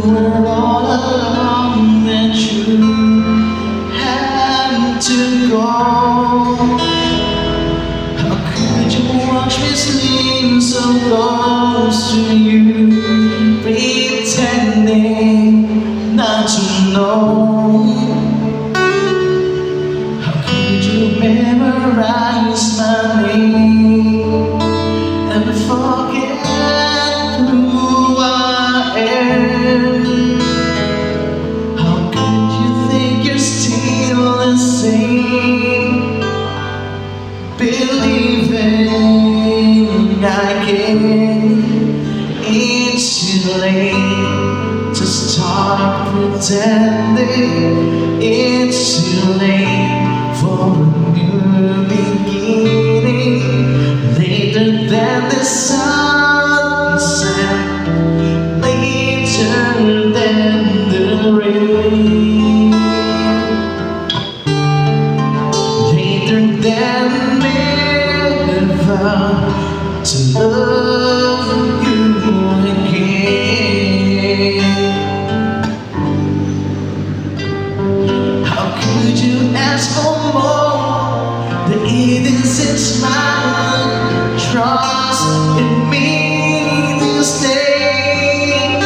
were all alone, that you had to go. How could you watch me sleep so close to you, pretending not to know? How could you memorize my name and forget who I am? How could you think you're still the same, believing I can? It's too late to start pretending. It's too late for a new beginning. Later than the sunset, later than the rain, later than never to love you again. How could you ask for more? The innocent smile, trust in me to stay.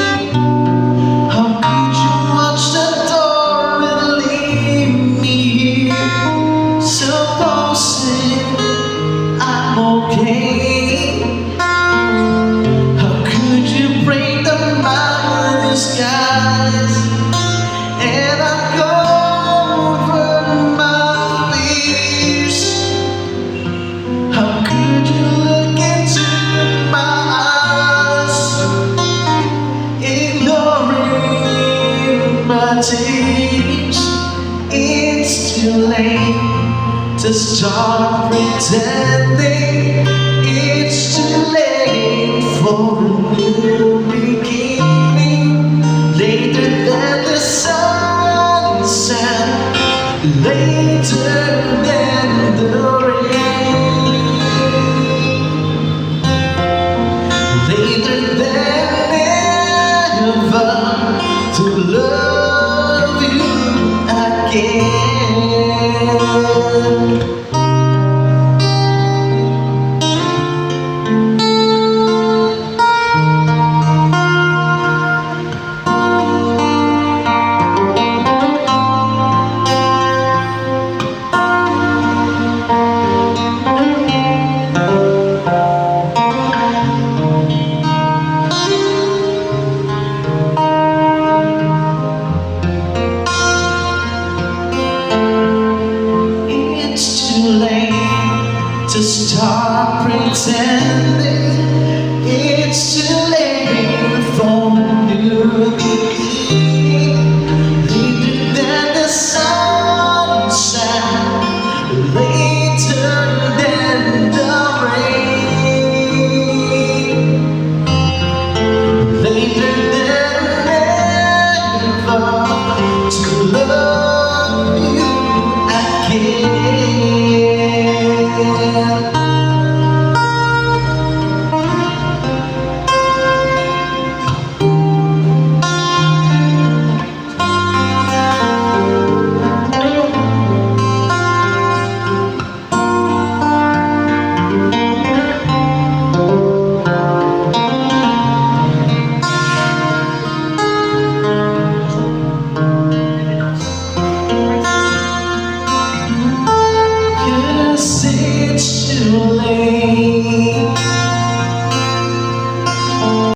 How could you watch the door and leave me here, supposing I'm okay? How could you break the mountain skies and I go over my fears? How could you look into my eyes, ignoring my tears? It's too late to start pretending. It's too late for a new